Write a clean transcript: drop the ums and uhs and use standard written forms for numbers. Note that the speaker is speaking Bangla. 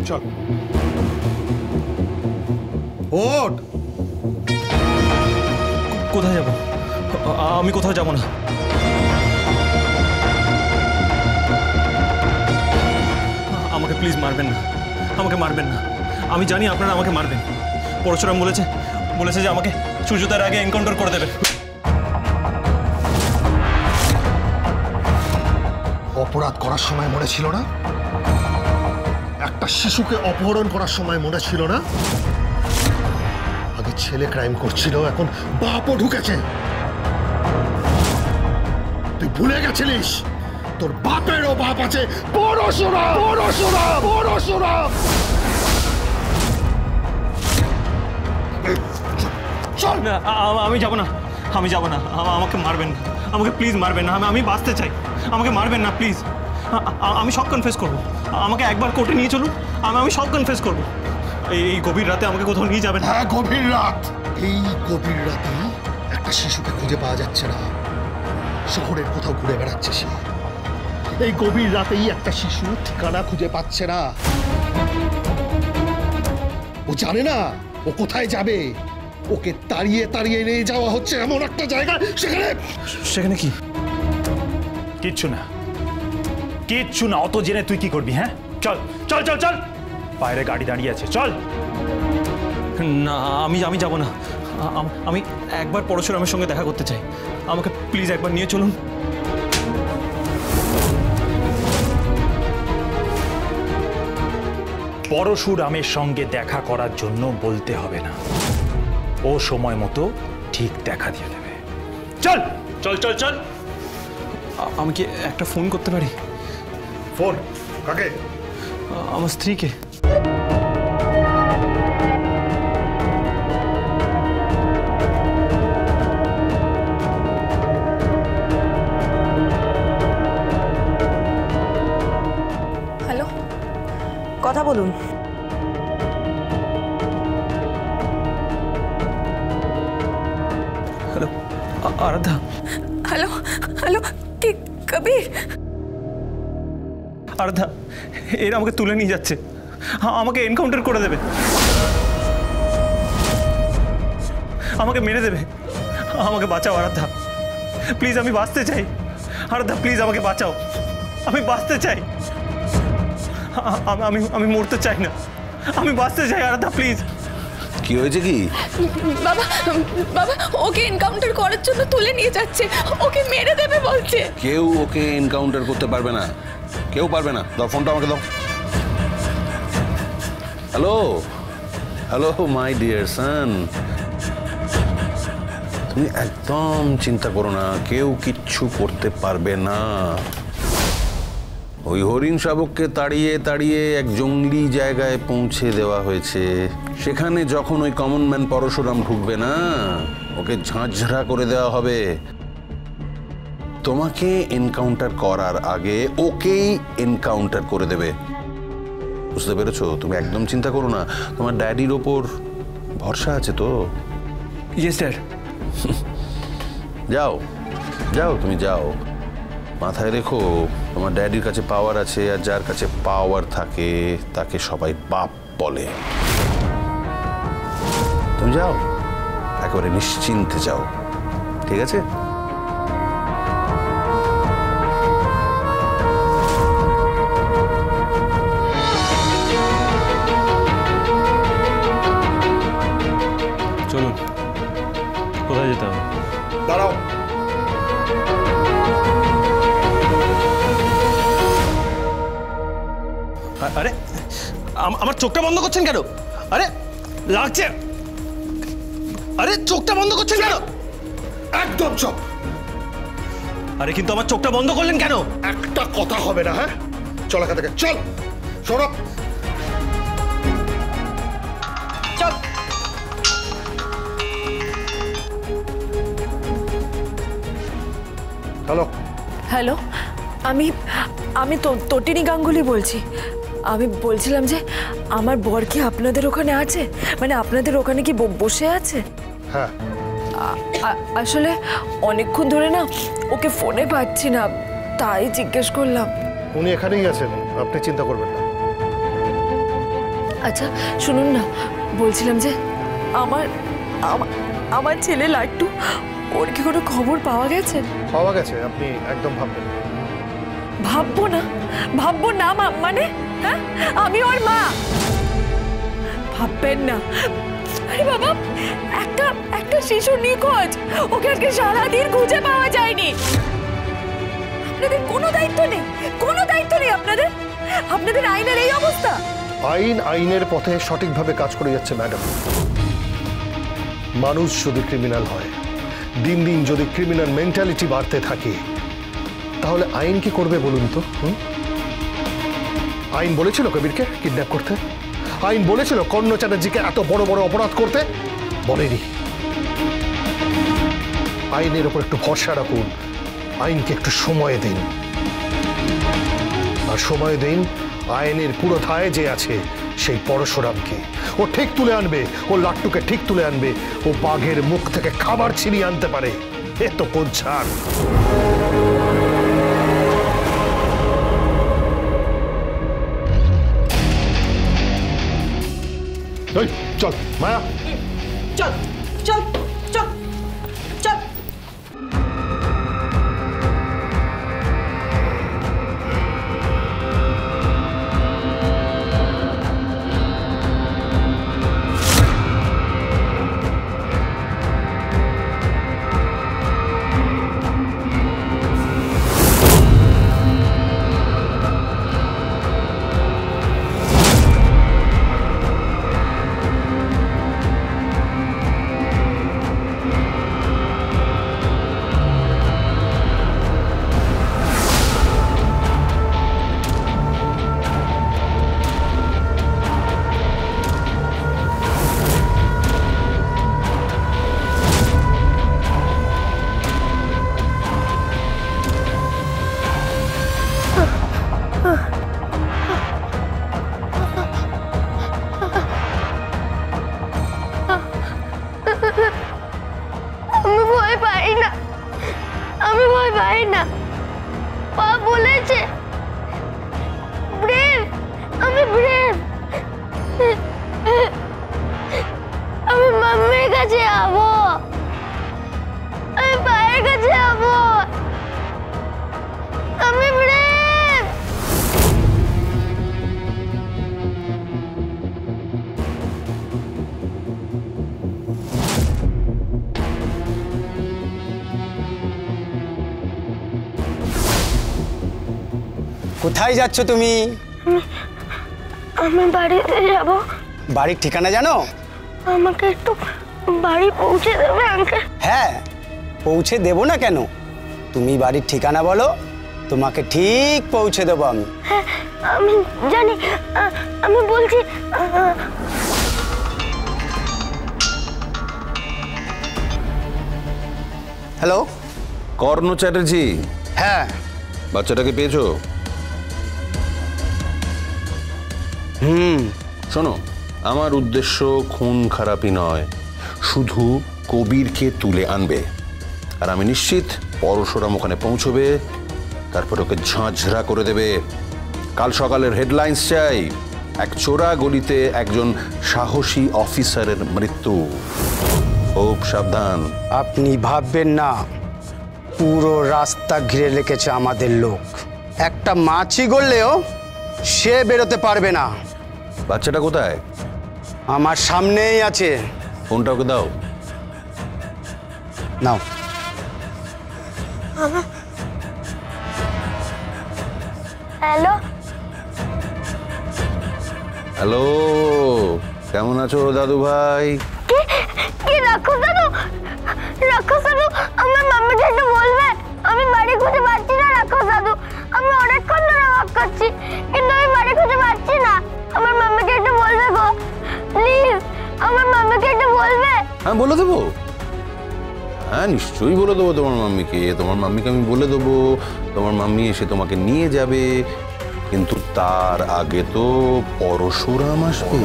চল ওঠ। কোথায় যাব? আমি কোথাও যাব না। আমাকে প্লিজ মারবেন না, আমাকে মারবেন না। আমি জানি আপনারা আমাকে মারবেন। পরশুরাম বলেছে যে আমাকে সূর্যোদয়ের আগে এনকাউন্টার করে দেবে। অপরাধ করার সময় মনে ছিল না? একটা শিশুকে অপহরণ করার সময় মনে ছিল না? আগে ছেলে ক্রাইম করছিল, এখন বাপও ঢুকেছে। তুই ভুলে গেছিলিস তোর বাপেরও বাপ আছে। পরশুরাম। চল না, আমি যাব না, আমি যাব না। আমাকে মারবেন না, আমাকে প্লিজ মারবেন না। আমি বাঁচতে চাই, আমাকে মারবেন না প্লিজ। আমি সব কনফেস করব। আমাকে একবার কোর্টে নিয়ে চলুন, আমি সব কনফেস করব। এই গভীর রাতে আমাকে কোথাও নিয়ে যাবেন? হ্যাঁ, গভীর রাত। এই গভীর রাতে একটা শিশুকে খুঁজে পাওয়া যাচ্ছে না, শহরের কোথাও ঘুরে বেড়াচ্ছে সে। এই গভীর রাতেই একটা শিশু ঠিকানা খুঁজে পাচ্ছে না। ও জানে না ও কোথায় যাবে। ওকে তাড়িয়ে তাড়িয়ে নিয়ে যাওয়া হচ্ছে এমন একটা জায়গা, সেখানে কি? কিচ্ছু না। অত জেনে তুই কি করবি? হ্যাঁ, চল চল চল চল, বাইরে গাড়ি দাঁড়িয়ে আছে, চল। না, আমি যাব না। আমি একবার পরশুরামের সঙ্গে দেখা করতে চাই। আমাকে প্লিজ একবার নিয়ে চলুন। পরশুরামের সঙ্গে দেখা করার জন্য বলতে হবে না, ও সময় মতো ঠিক দেখা দিয়ে দেবে। চল চল চল চল। আমি কি একটা ফোন করতে পারি? ফোন কাকে? আমার স্ত্রীকে। হ্যালো, কথা বলুন। হ্যালো, আরাধ্যা। হ্যালো হ্যালো, কি কবির? আরাধ্যা, এরা আমাকে তুলে নিয়ে যাচ্ছে, আমাকে এনকাউন্টার করে দেবে, আমাকে মেরে দেবে। আমাকে বাঁচাও আরাধ্যা, প্লিজ। আমি বাঁচতে চাই আরাধ্যা, প্লিজ আমাকে বাঁচাও। আমি বাঁচতে চাই, আমি মরতে চাই না, আমি বাঁচতে চাই আরাধ্যা, প্লিজ। কি হয়েছে কি? বাবা, ওকে এনকাউন্টার করার জন্য তুলে নিয়ে যাচ্ছে, ওকে মেরে দেবে বলছে। কেউ ওকে এনকাউন্টার করতে পারবে না, কেউ পারবে না। দাও ফোনটা আমাকে, দাও। হ্যালো মাই ডিয়ার সান, তুমি একদম চিন্তা করো না, কেউ কিচ্ছু করতে পারবে না। ওই হরিণ শাবককে তাড়িয়ে তাড়িয়ে এক জঙ্গলি জায়গায় পৌঁছে দেওয়া হয়েছে। সেখানে যখন ওই কমন ম্যান পরশুরাম ঢুকবে না, ওকে ঝাঁঝরা করে দেওয়া হবে। তোমাকে এনকাউন্টার করার আগে ওকেই এনকাউন্টার করে দেবে, বুঝতে পেরেছো? তুমি একদম চিন্তা করো না, তোমার ড্যাডির ওপর ভরসা আছে তো? Yes sir. যাও যাও, তুমি যাও। মাথায় রেখো, তোমার ড্যাডির কাছে পাওয়ার আছে, আর যার কাছে পাওয়ার থাকে তাকে সবাই বাপ বলে। তুমি যাও, একেবারে নিশ্চিন্তে যাও, ঠিক আছে? চলুন, কোথায় যেতে হবে? দাঁড়াও। আরে আমার চোখটা বন্ধ করছেন কেন? আরে লাগছে। আরে চোখটা বন্ধ করছেন কেন? একদম চুপ। আরে কিন্তু আমার চোখটা বন্ধ করলেন কেন? একটা কথা হবে না। হ্যাঁ, চল এখান থেকে, চল। সৌরভ, চল। হ্যালো। হ্যালো, আমি তটিনী গাঙ্গুলি বলছি। আমি বলছিলাম যে আমার বর কি আপনাদের ওখানে আছে? মানে আপনাদের ওখানে কি বসে আছে? হ্যাঁ, আসলে অনেকক্ষণ ধরে না ওকে ফোনে পাচ্ছি না, তাই জিজ্ঞেস করলাম। উনি এখানেই আছেন, আপনি চিন্তা করবেন না। আচ্ছা শুনুন না, বলছিলাম যে আমার আমার ছেলে লাট্টু, ওর কি কোনো খবর পাওয়া গেছে? পাওয়া গেছে, আপনি একদম ভাববেন। ভাববো না মানে? হ্যাঁ, আমি ওর মা। ভাববেন না। আরে বাবা, একটা শিশু নিখোঁজ, ওকে আজকে সারাদিন খুঁজে পাওয়া যায়নি। আপনাদের কোনো দায়িত্ব নেই আপনাদের আইনের এই অবস্থা। আইনের পথে সঠিকভাবে কাজ করে যাচ্ছে ম্যাডাম। মানুষ যদি ক্রিমিনাল হয়, দিন দিন যদি ক্রিমিনাল মেন্টালিটি বাড়তে থাকে, তাহলে আইন কি করবে বলুন তো? আইন বলেছিল কবিরকে কিডন্যাপ করতে? আইন বলেছিল কর্ণ চ্যাটার্জিকে এত বড় বড় অপরাধ করতে? বলেনি। আইনের ওপর একটু ভরসা রাখুন, আইনকে একটু সময় দিন, আর সময় দিন আইনের পুরো ধায় যে আছে সেই পরশুরামকে। ও ঠিক তুলে আনবে, ও লাট্টুকে ঠিক তুলে আনবে, ও বাঘের মুখ থেকে খাবার ছিনিয়ে আনতে পারে। এ তো কোন ছাড়। চল মায়া, চল চল চল চল। আমি ভয় পাই না, পা বলেছে ব্রেভ, আমি ব্রেভ। আমি মাম্মির কাছে যাবো, আমি পায়ের কাছে যাবো, আমি ব্রেভ। কোথায় যাচ্ছ তুমি? আমি বাড়িতে যাব। বাড়ির ঠিকানা জানো? আমাকে একটু বাড়ি পৌঁছে দেবে আঙ্কেল? হ্যাঁ, পৌঁছে দেবো না কেন? তুমি বাড়ির ঠিকানা বলো, তোমাকে ঠিক পৌঁছে দেবো আমি। হ্যাঁ আমি জানি, আমি বলছি। হ্যালো, কর্ণ চ্যাটার্জি? হ্যাঁ। বাচ্চাটাকে পেয়েছো? শোনো, আমার উদ্দেশ্য খুন খারাপই নয়, শুধু কবিরকে তুলে আনবে। আর আমি নিশ্চিত পরশুরাম ওখানে পৌঁছবে, তারপর ওকে ঝাঁঝরা করে দেবে। কাল সকালের হেডলাইন্স চাই, এক চোরা গলিতে একজন সাহসী অফিসারের মৃত্যু। খুব সাবধান। আপনি ভাববেন না, পুরো রাস্তা ঘিরে রেখেছে আমাদের লোক। একটা মাছি গড়লেও সে বেরোতে পারবে না। বাচ্চাটা কোথায়? আমার সামনেই আছে। ফোনটা ওকে দাও। নাও। হ্যালো হ্যালো, কেমন আছো দাদু ভাই? কি রাক্ষস দাদু? রাক্ষস দাদু, আমার মাম্মিকে একটু বলবে? আমি বাড়ি খুঁজে পাচ্ছি না রাক্ষস দাদু। আমি অনেকক্ষণ ধরে ওয়াক করছি, কিন্তু আমি বাড়ি খুঁজে পাচ্ছি না। আমার মাম্মিকে একটু বলবে গো, প্লিজ। আমার মাম্মিকে একটু বলবে? হ্যাঁ বলে দেবো, হ্যাঁ নিশ্চয়ই বলে দেবো তোমার মাম্মিকে। তোমার মাম্মিকে আমি বলে দেবো, তোমার মাম্মি এসে তোমাকে নিয়ে যাবে। কিন্তু তার আগে তো পরশুরাম আসবে।